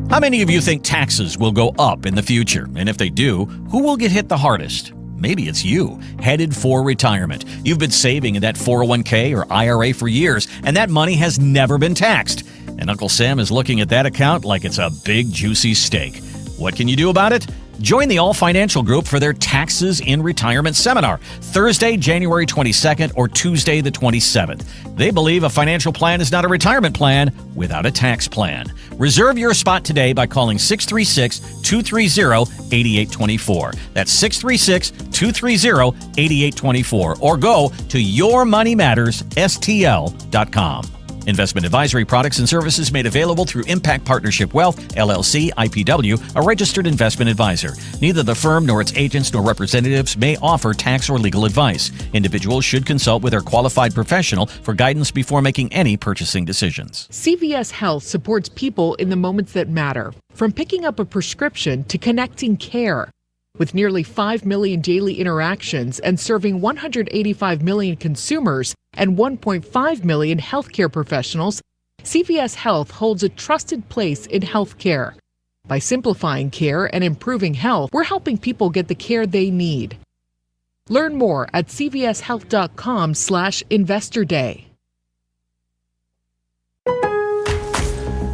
Speaker 7: How many of you think taxes will go up in the future? And if they do, who will get hit the hardest? Maybe it's you, headed for retirement. You've been saving in that 401k or IRA for years, and that money has never been taxed. And Uncle Sam is looking at that account like it's a big, juicy steak. What can you do about it? Join the All Financial Group for their Taxes in Retirement Seminar, Thursday, January 22nd or Tuesday the 27th. They believe a financial plan is not a retirement plan without a tax plan. Reserve your spot today by calling 636-230-8824. That's 636-230-8824. Or go to yourmoneymattersstl.com. Investment advisory products and services made available through Impact Partnership Wealth, LLC, IPW, a registered investment advisor. Neither the firm nor its agents nor representatives may offer tax or legal advice. Individuals should consult with their qualified professional for guidance before making any purchasing decisions.
Speaker 22: CVS Health supports people in the moments that matter, from picking up a prescription to connecting care. With nearly 5 million daily interactions and serving 185 million consumers and 1.5 million healthcare professionals, CVS Health holds a trusted place in healthcare. By simplifying care and improving health, we're helping people get the care they need. Learn more at cvshealth.com/Investor Day.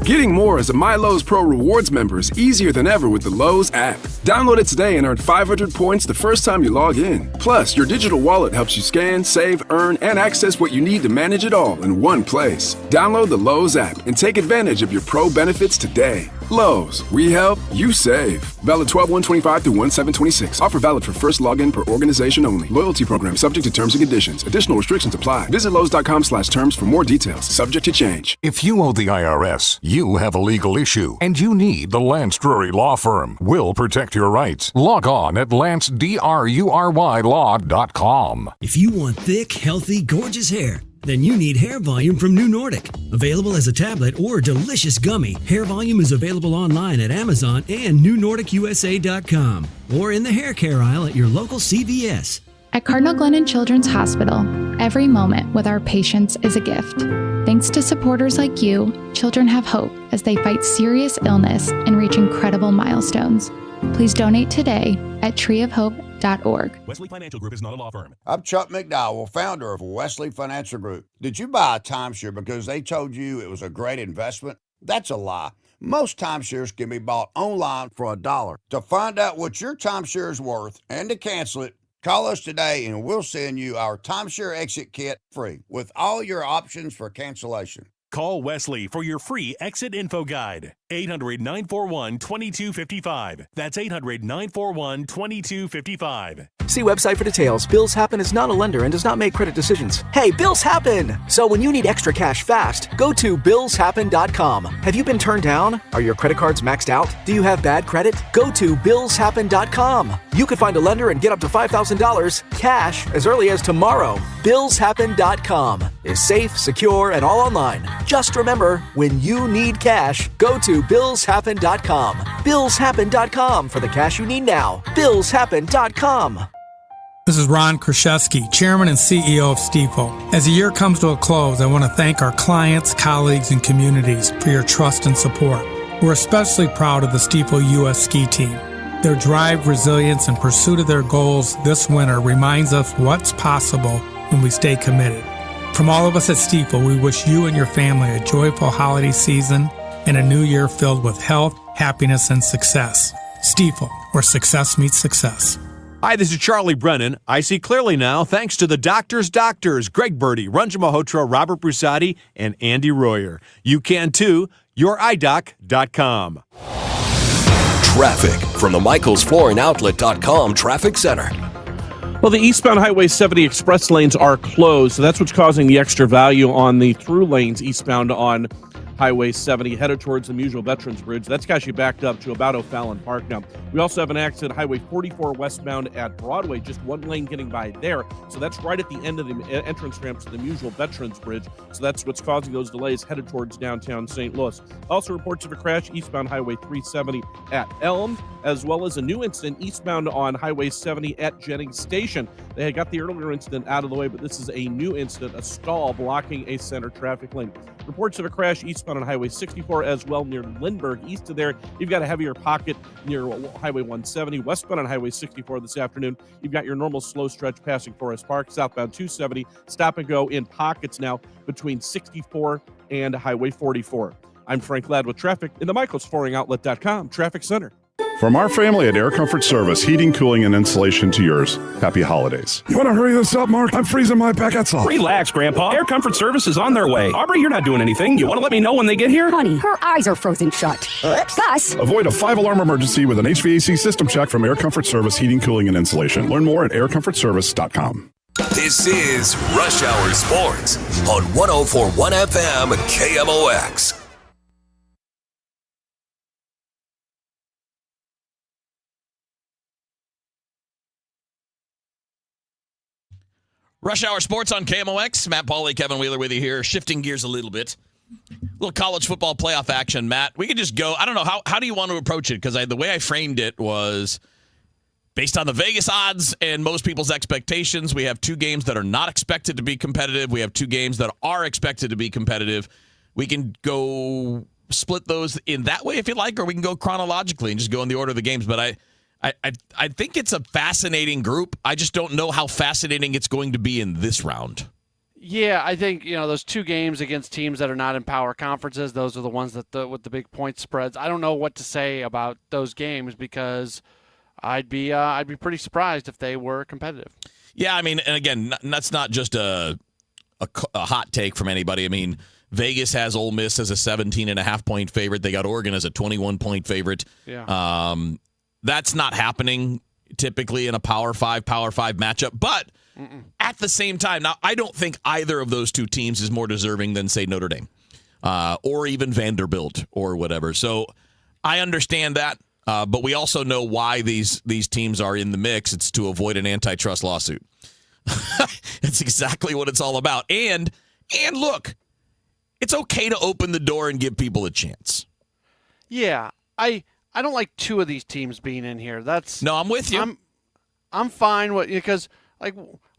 Speaker 23: Getting more as a MyLowe's Pro Rewards member is easier than ever with the Lowe's app. Download it today and earn 500 points the first time you log in. Plus, your digital wallet helps you scan, save, earn, and access what you need to manage it all in one place. Download the Lowe's app and take advantage of your Pro benefits today. Lowe's, we help, you save. Valid 12/1/25 through 1/7/26. Offer valid for first login per organization only. Loyalty program subject to terms and conditions. Additional restrictions apply. Visit Lowe's.com/terms for more details. Subject to change.
Speaker 24: If you owe the IRS, you have a legal issue, and you need the Lance Drury Law Firm. We'll protect your rights. Log on at LanceDruryLaw.com.
Speaker 25: If you want thick, healthy, gorgeous hair, then you need Hair Volume from New Nordic. Available as a tablet or delicious gummy, Hair Volume is available online at Amazon and NewNordicUSA.com or in the hair care aisle at your local CVS.
Speaker 26: At Cardinal Glennon Children's Hospital, every moment with our patients is a gift. Thanks to supporters like you, children have hope as they fight serious illness and reach incredible milestones. Please donate today at treeofhope.org.
Speaker 27: Wesley Financial Group is not a law firm.
Speaker 28: I'm Chuck McDowell, founder of Wesley Financial Group. Did you buy a timeshare because they told you it was a great investment? That's a lie. Most timeshares can be bought online for $1. To find out what your timeshare is worth and to cancel it, call us today and we'll send you our timeshare exit kit free with all your options for cancellation.
Speaker 27: Call Wesley for your free exit info guide. 800-941-2255. That's 800-941-2255.
Speaker 29: See website for details. Bills Happen is not a lender and does not make credit decisions. Hey, bills happen! So when you need extra cash fast, go to billshappen.com. Have you been turned down? Are your credit cards maxed out? Do you have bad credit? Go to billshappen.com. You could find a lender and get up to $5,000 cash as early as tomorrow. Billshappen.com is safe, secure, and all online. Just remember, when you need cash, go to billshappen.com. Billshappen.com for the cash you need now. Billshappen.com.
Speaker 30: This is Ron Kraszewski, Chairman and CEO of Stifel. As the year comes to a close, I want to thank our clients, colleagues, and communities for your trust and support. We're especially proud of the Stifel U.S. ski team. Their drive, resilience, and pursuit of their goals this winter reminds us what's possible when we stay committed. From all of us at Stifel, we wish you and your family a joyful holiday season and a new year filled with health, happiness, and success. Stifel, where success meets success.
Speaker 31: Hi, this is Charlie Brennan. I see clearly now thanks to the doctors, Greg Birdie, Ranjan Malhotra, Robert Brusati, and Andy Royer. You can too. YourEyeDoc.com.
Speaker 3: Traffic from the MichaelsFlooringOutlet.com Traffic Center.
Speaker 1: Well, the eastbound Highway 70 express lanes are closed, so that's what's causing the extra value on the through lanes eastbound on Highway 70 headed towards the Musial Veterans Bridge. That's got you backed up to about O'Fallon Park now. We also have an accident, Highway 44 westbound at Broadway, just one lane getting by there. So that's right at the end of the entrance ramp to the Musial Veterans Bridge. So that's what's causing those delays headed towards downtown St. Louis. Also reports of a crash eastbound Highway 370 at Elm, as well as a new incident eastbound on Highway 70 at Jennings Station. They had got the earlier incident out of the way, but this is a new incident, a stall blocking a center traffic lane. Reports of a crash eastbound on Highway 64 as well near Lindbergh. East of there, you've got a heavier pocket near Highway 170. Westbound on Highway 64 this afternoon, you've got your normal slow stretch passing Forest Park. Southbound 270, stop and go in pockets now between 64 and Highway 44. I'm Frank Ladd with traffic in the michaelsflooringoutlet.com Traffic Center.
Speaker 2: From our family at Air Comfort Service, heating, cooling, and insulation to yours. Happy holidays.
Speaker 23: You want to hurry this up, Mark? I'm freezing my baguettes off.
Speaker 4: Relax, Grandpa. Air Comfort Service is on their way. Aubrey, you're not doing anything. You want to let me know when they get here?
Speaker 5: Honey, her eyes are frozen shut. Plus,
Speaker 2: avoid a 5-alarm emergency with an HVAC system check from Air Comfort Service Heating, Cooling, and Insulation. Learn more at aircomfortservice.com.
Speaker 3: This is Rush Hour Sports on 104.1 FM KMOX.
Speaker 7: Rush Hour Sports on KMOX. Matt Pauley, Kevin Wheeler with you here. Shifting gears a little bit. A little college football playoff action, Matt. We could just go. I don't know. How do you want to approach it? Because the way I framed it was based on the Vegas odds and most people's expectations. We have two games that are not expected to be competitive. We have two games that are expected to be competitive. We can go split those in that way if you like, or we can go chronologically and just go in the order of the games. But I think it's a fascinating group. I just don't know how fascinating it's going to be in this round.
Speaker 6: Yeah, I think those two games against teams that are not in power conferences, those are the ones that with the big point spreads. I don't know what to say about those games because I'd be pretty surprised if they were competitive.
Speaker 7: Yeah, I mean, and again, that's not just a hot take from anybody. I mean, Vegas has Ole Miss as a 17.5-point favorite. They got Oregon as a 21-point favorite.
Speaker 6: Yeah.
Speaker 7: That's not happening typically in a Power 5 matchup. But at the same time, now I don't think either of those two teams is more deserving than, say, Notre Dame or even Vanderbilt or whatever. So I understand that. But we also know why these teams are in the mix. It's to avoid an antitrust lawsuit. That's exactly what it's all about. And look, it's okay to open the door and give people a chance.
Speaker 6: Yeah, I don't like two of these teams being in here.
Speaker 7: No, I'm with you.
Speaker 6: I'm fine with because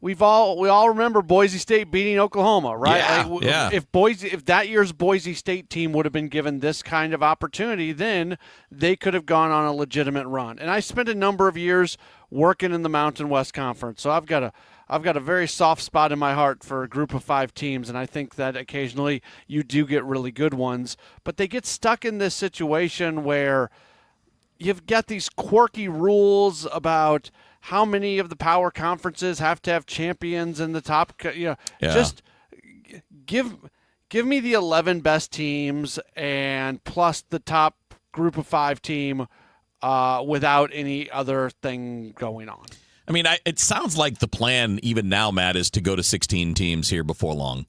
Speaker 6: we all remember Boise State beating Oklahoma, right?
Speaker 7: Yeah.
Speaker 6: If that year's Boise State team would have been given this kind of opportunity, then they could have gone on a legitimate run. And I spent a number of years working in the Mountain West Conference, so I've got a very soft spot in my heart for a group of 5 teams, and I think that occasionally you do get really good ones, but they get stuck in this situation where you've got these quirky rules about how many of the power conferences have to have champions in the top. Just give me the 11 best teams and plus the top group of 5 team without any other thing going on.
Speaker 7: I mean, it sounds like the plan even now, Matt, is to go to 16 teams here before long.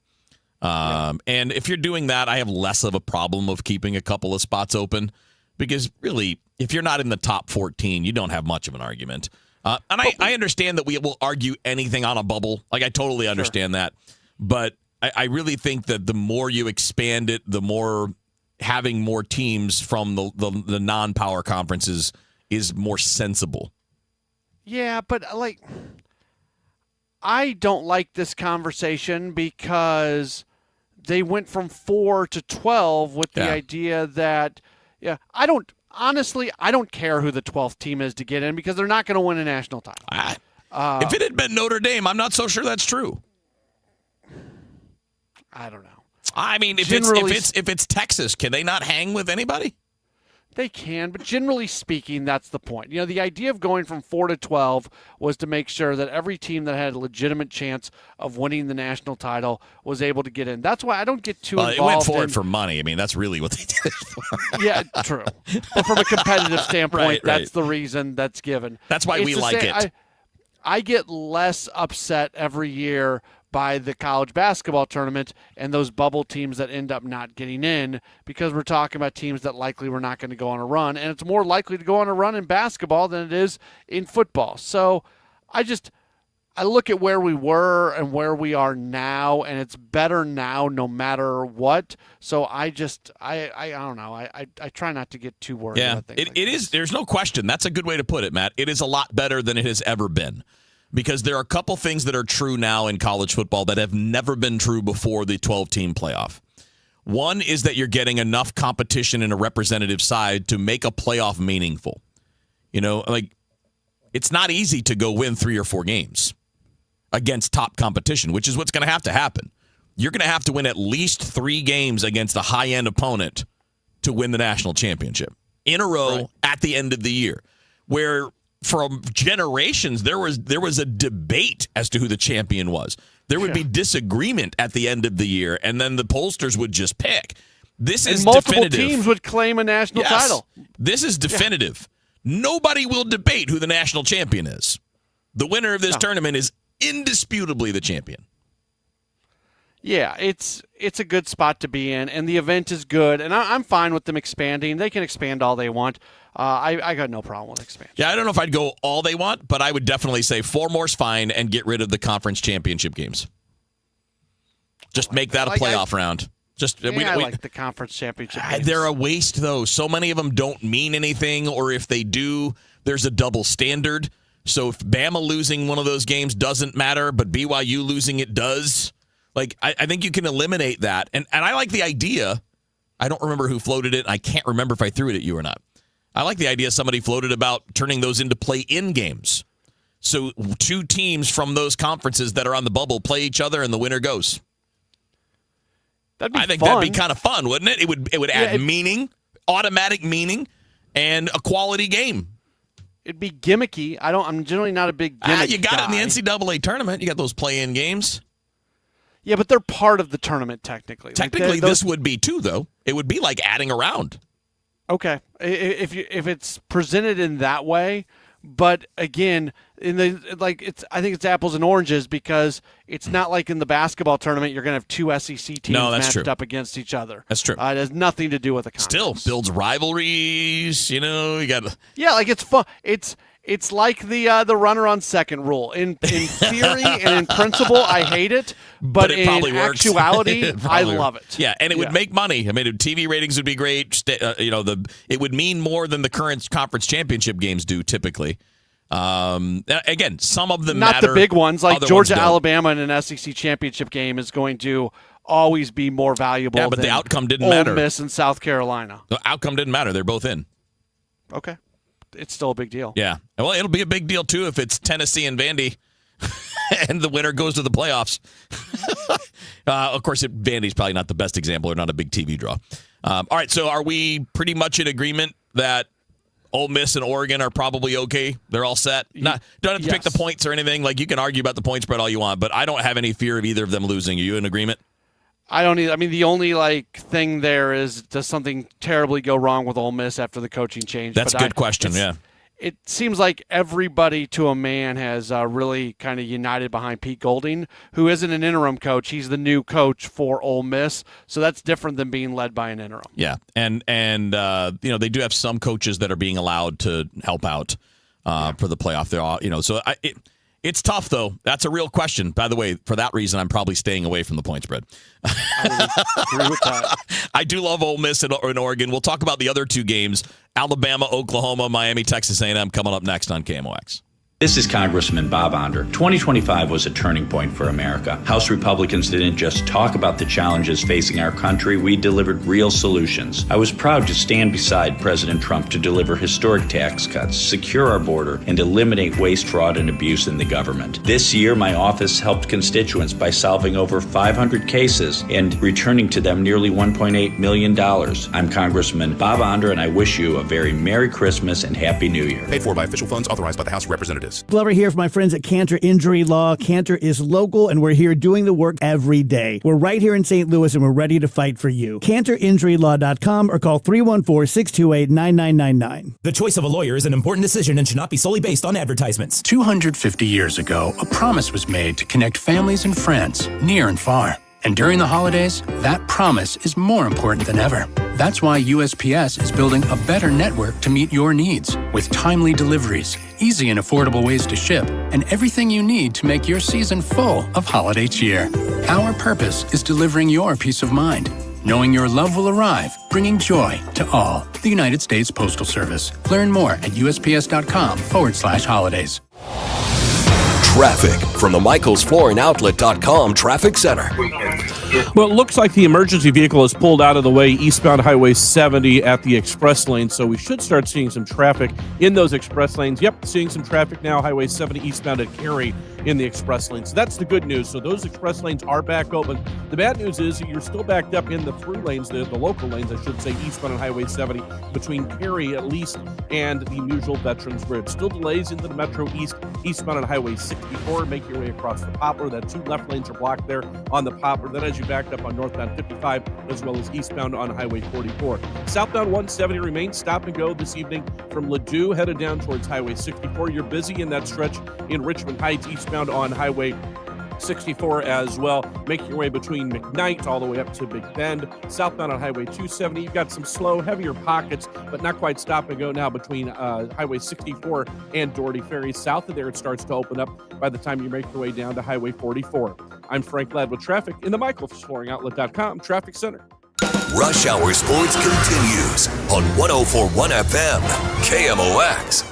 Speaker 7: And if you're doing that, I have less of a problem of keeping a couple of spots open because really, if you're not in the top 14, you don't have much of an argument. And I understand that we will argue anything on a bubble. Like, I totally understand that. But I really think that the more you expand it, the more having more teams from the non-power conferences is more sensible.
Speaker 6: Yeah, but I don't like this conversation because they went from 4 to 12 with the idea that, I don't care who the 12th team is to get in because they're not going to win a national title.
Speaker 7: If it had been Notre Dame, I'm not so sure that's true.
Speaker 6: I don't know.
Speaker 7: I mean, if it's Texas, can they not hang with anybody?
Speaker 6: They can, but generally speaking, that's the point. The idea of going from 4 to 12 was to make sure that every team that had a legitimate chance of winning the national title was able to get in. That's why I don't get too involved.
Speaker 7: It went for it for money. I mean, that's really what they did it for.
Speaker 6: Yeah, true. But from a competitive standpoint, that's the reason that's given.
Speaker 7: That's why we like it.
Speaker 6: I get less upset every year by the college basketball tournament and those bubble teams that end up not getting in, because we're talking about teams that likely were not going to go on a run, and it's more likely to go on a run in basketball than it is in football. So I look at where we were and where we are now, and it's better now no matter what. So I don't know. I try not to get too worried about things.
Speaker 8: It is. There's no question. That's a good way to put it, Matt. It is a lot better than it has ever been, because there are a couple things that are true now in college football that have never been true before the 12-team playoff. One is that you're getting enough competition in a representative side to make a playoff meaningful. It's not easy to go win 3 or 4 games against top competition, which is what's going to happen. You're going to have to win at least 3 games against a high-end opponent to win the national championship in a row at the end of the year, where for generations there was a debate as to who the champion was. There would be disagreement at the end of the year, and then the pollsters would just pick. This is
Speaker 6: multiple
Speaker 8: definitive.
Speaker 6: Teams would claim a national title.
Speaker 8: This is definitive. Nobody will debate who the national champion is. The winner of this tournament is indisputably the champion.
Speaker 6: Yeah, it's a good spot to be in, and the event is good, and I'm fine with them expanding. They can expand all they want. I got no problem with expansion.
Speaker 8: Yeah, I don't know if I'd go all they want, but I would definitely say 4 more is fine and get rid of the conference championship games. Just make that a playoff round.
Speaker 6: I like the conference championship games.
Speaker 8: They're a waste, though. So many of them don't mean anything, or if they do, there's a double standard. So if Bama losing one of those games doesn't matter, but BYU losing it does, I think you can eliminate that. And I like the idea. I don't remember who floated it. I can't remember if I threw it at you or not. I like the idea somebody floated about turning those into play-in games. So 2 teams from those conferences that are on the bubble play each other, and the winner goes. I think that'd be kind of fun, wouldn't it? It would add meaning, automatic meaning, and a quality game.
Speaker 6: It'd be gimmicky. I'm generally not a big gimmick
Speaker 8: You got
Speaker 6: guy.
Speaker 8: it in the NCAA tournament. You got those play-in games.
Speaker 6: Yeah, but they're part of the tournament technically.
Speaker 8: Technically, this would be too, though. It would be like adding a round.
Speaker 6: Okay, if it's presented in that way, but again, I think it's apples and oranges, because it's not like in the basketball tournament you're going to have 2 SEC teams matched up against each other.
Speaker 8: That's true.
Speaker 6: It has nothing to do with the conference.
Speaker 8: Still builds rivalries. You got
Speaker 6: it's fun. It's like the runner on second rule. In theory and in principle, I hate it, but
Speaker 8: it
Speaker 6: in
Speaker 8: probably works.
Speaker 6: actuality, I love it.
Speaker 8: Yeah, and it would make money. I mean, TV ratings would be great. It would mean more than the current conference championship games do typically. Again, some of them
Speaker 6: not
Speaker 8: matter.
Speaker 6: The big ones like
Speaker 8: Other
Speaker 6: Georgia,
Speaker 8: ones don't.
Speaker 6: Alabama in an SEC championship game is going to always be more valuable.
Speaker 8: Yeah, but
Speaker 6: than
Speaker 8: the outcome didn't
Speaker 6: Ole
Speaker 8: matter.
Speaker 6: Miss and South Carolina.
Speaker 8: The outcome didn't matter. They're both in.
Speaker 6: Okay. It's still a big deal.
Speaker 8: Yeah. Well, it'll be a big deal, too, if it's Tennessee and Vandy and the winner goes to the playoffs. Of course, Vandy's probably not the best example or not a big TV draw. All right, so are we pretty much in agreement that Ole Miss and Oregon are probably okay? They're all set? Don't have to pick the points or anything. You can argue about the point spread all you want, but I don't have any fear of either of them losing. Are you in agreement?
Speaker 6: I don't either. I mean, the only thing there is, does something terribly go wrong with Ole Miss after the coaching change?
Speaker 8: That's a good question, yeah.
Speaker 6: It seems like everybody to a man has really kind of united behind Pete Golding, who isn't an interim coach. He's the new coach for Ole Miss, so that's different than being led by an interim.
Speaker 8: Yeah, and they do have some coaches that are being allowed to help out for the playoff. They're all, so it's tough, though. That's a real question. By the way, for that reason, I'm probably staying away from the point spread.
Speaker 6: I would agree with that.
Speaker 8: I do love Ole Miss and Oregon. We'll talk about the other 2 games, Alabama, Oklahoma, Miami, Texas A&M, coming up next on KMOX.
Speaker 9: This is Congressman Bob Onder. 2025 was a turning point for America. House Republicans didn't just talk about the challenges facing our country, we delivered real solutions. I was proud to stand beside President Trump to deliver historic tax cuts, secure our border, and eliminate waste, fraud, and abuse in the government. This year, my office helped constituents by solving over 500 cases and returning to them nearly $1.8 million. I'm Congressman Bob Onder, and I wish you a very Merry Christmas and Happy New Year.
Speaker 27: Paid for by official funds authorized by the House of Representatives.
Speaker 10: Louis. Glover here for my friends at Cantor Injury Law. Cantor is local, and we're here doing the work every day. We're right here in St. Louis, and we're ready to fight for you. CantorInjuryLaw.com or call 314-628-9999.
Speaker 11: The choice of a lawyer is an important decision and should not be solely based on advertisements.
Speaker 12: 250 years ago, a promise was made to connect families and friends, near and far. And during the holidays, that promise is more important than ever. That's why USPS is building a better network to meet your needs, with timely deliveries, easy and affordable ways to ship, and everything you need to make your season full of holiday cheer. Our purpose is delivering your peace of mind, knowing your love will arrive, bringing joy to all. The United States Postal Service. Learn more at USPS.com/holidays.
Speaker 3: Traffic from the MichaelsFlooringOutlet.com Traffic Center.
Speaker 1: Well, it looks like the emergency vehicle is pulled out of the way eastbound Highway 70 at the express lane, so we should start seeing some traffic in those express lanes. Yep, seeing some traffic now, Highway 70 eastbound at Cary in the express lane. So that's the good news. So those express lanes are back open. The bad news is you're still backed up in the through lanes, the local lanes, I should say, eastbound on Highway 70 between Cary at least and the usual Veterans Bridge. Still delays into the Metro East, eastbound on Highway 64. Make your way across the Poplar. That two left lanes are blocked there on the Poplar. Then as you backed up on northbound 55 as well as eastbound on Highway 44. Southbound 170 remains stop and go this evening from Ladue headed down towards Highway 64. You're busy in that stretch in Richmond Heights eastbound on Highway 64 as well. Make your way between McKnight all the way up to Big Bend. Southbound on Highway 270, you've got some slow, heavier pockets, but not quite stop and go now between Highway 64 and Doherty Ferry. South of there, it starts to open up by the time you make your way down to Highway 44. I'm Frank Ladd with traffic in the MichaelsFlooringOutlet.com Traffic Center.
Speaker 3: Rush Hour Sports continues on 104.1 FM, KMOX.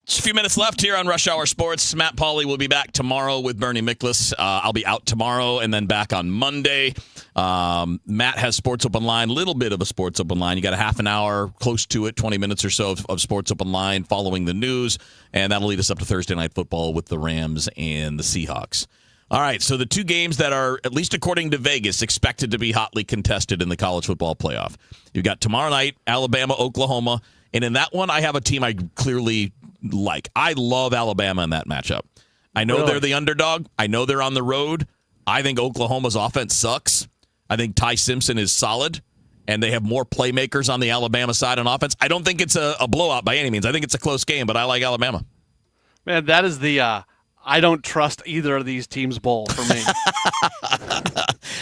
Speaker 8: Just a few minutes left here on Rush Hour Sports. Matt Pauley will be back tomorrow with Bernie Miklas. I'll be out tomorrow and then back on Monday. Matt has Sports Open Line, a little bit of a Sports Open Line. You got a half an hour, close to it, 20 minutes or so of Sports Open Line following the news, and that'll lead us up to Thursday Night Football with the Rams and the Seahawks. All right, so the two games that are, at least according to Vegas, expected to be hotly contested in the college football playoff. You've got tomorrow night, Alabama, Oklahoma, and in that one, I have a team I clearly like. I love Alabama in that matchup. I know they're the underdog. I know they're on the road. I think Oklahoma's offense sucks. I think Ty Simpson is solid, and they have more playmakers on the Alabama side on offense. I don't think it's a blowout by any means. I think it's a close game, but I like Alabama.
Speaker 6: Man, that is the I don't trust either of these teams bowl for me.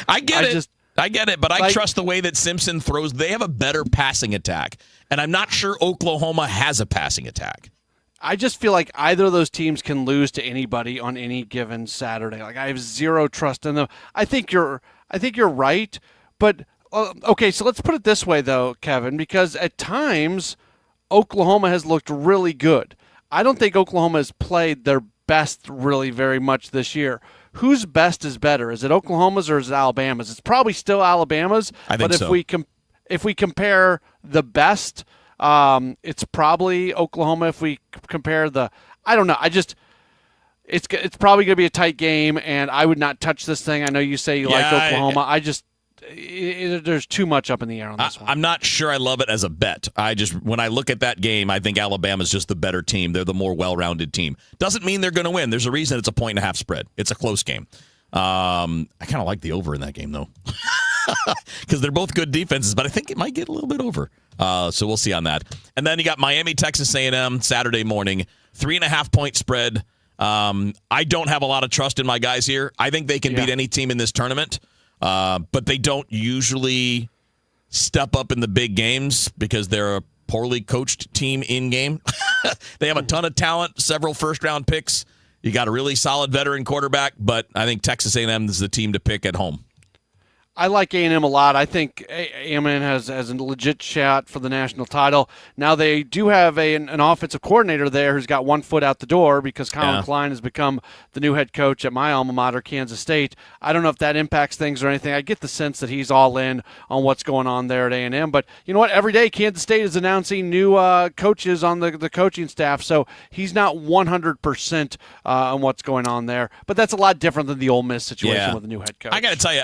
Speaker 8: I get it, but I trust the way that Simpson throws. They have a better passing attack, and I'm not sure Oklahoma has a passing attack.
Speaker 6: I just feel like either of those teams can lose to anybody on any given Saturday. Like, I have zero trust in them. I think you're right, but okay. So let's put it this way, though, Kevin, because at times Oklahoma has looked really good. I don't think Oklahoma has played their best really very much this year. Whose best is better? Is it Oklahoma's or is it Alabama's? It's probably still Alabama's.
Speaker 8: I think so.
Speaker 6: If we compare the best. It's probably Oklahoma if we compare I don't know. It's probably going to be a tight game, and I would not touch this thing. I know you say you like Oklahoma. There's too much up in the air on this one.
Speaker 8: I'm not sure I love it as a bet. When I look at that game, I think Alabama's just the better team. They're the more well-rounded team. Doesn't mean they're going to win. There's a reason it's a 1.5 spread. It's a close game. I kind of like the over in that game, though. Because they're both good defenses, but I think it might get a little bit over. So we'll see on that. And then you got Miami, Texas A&M, Saturday morning, 3.5-point spread. I don't have a lot of trust in my guys here. I think they can beat any team in this tournament, but they don't usually step up in the big games because they're a poorly coached team in-game. They have a ton of talent, several first-round picks. You got a really solid veteran quarterback, but I think Texas A&M is the team to pick at home.
Speaker 6: I like A&M a lot. I think A&M has a legit shot for the national title. Now they do have an offensive coordinator there who's got one foot out the door because Colin Klein has become the new head coach at my alma mater, Kansas State. I don't know if that impacts things or anything. I get the sense that he's all in on what's going on there at A&M. But you know what? Every day Kansas State is announcing new coaches on the coaching staff, so he's not 100% on what's going on there. But that's a lot different than the Ole Miss situation with a new head coach.
Speaker 8: I got to tell you,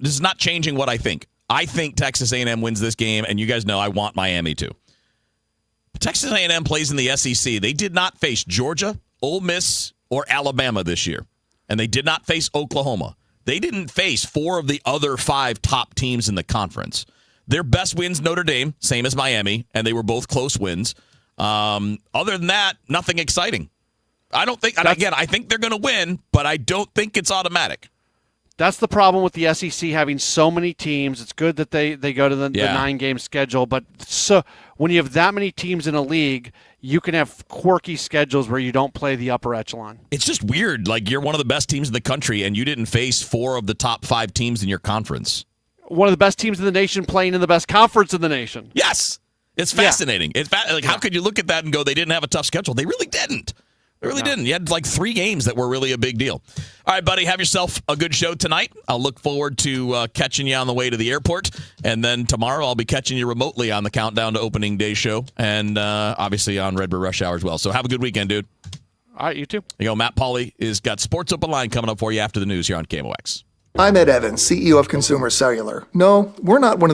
Speaker 8: this is not changing what I think. I think Texas A&M wins this game, and you guys know I want Miami to. Texas A&M plays in the SEC. They did not face Georgia, Ole Miss, or Alabama this year, and they did not face Oklahoma. They didn't face 4 of the other 5 top teams in the conference. Their best wins, Notre Dame, same as Miami, and they were both close wins. Other than that, nothing exciting. I don't think, again, I think they're going to win, but I don't think it's automatic.
Speaker 6: That's the problem with the SEC having so many teams. It's good that they go to the 9-game schedule, but so when you have that many teams in a league, you can have quirky schedules where you don't play the upper echelon.
Speaker 8: It's just weird. Like, you're one of the best teams in the country, and you didn't face 4 of the top 5 teams in your conference.
Speaker 6: One of the best teams in the nation playing in the best conference in the nation.
Speaker 8: Yes. It's fascinating. How could you look at that and go, they didn't have a tough schedule? They really didn't. They really didn't. You had like 3 games that were really a big deal. All right, buddy, have yourself a good show tonight. I'll look forward to catching you on the way to the airport. And then tomorrow I'll be catching you remotely on the Countdown to Opening Day show and obviously on Red Bull Rush Hour as well. So have a good weekend, dude.
Speaker 6: All right, you too.
Speaker 8: You know, Matt Pauley has got Sports Open Line coming up for you after the news here on KMOX.
Speaker 13: I'm Ed Evans, CEO of Consumer Cellular. No, we're not one of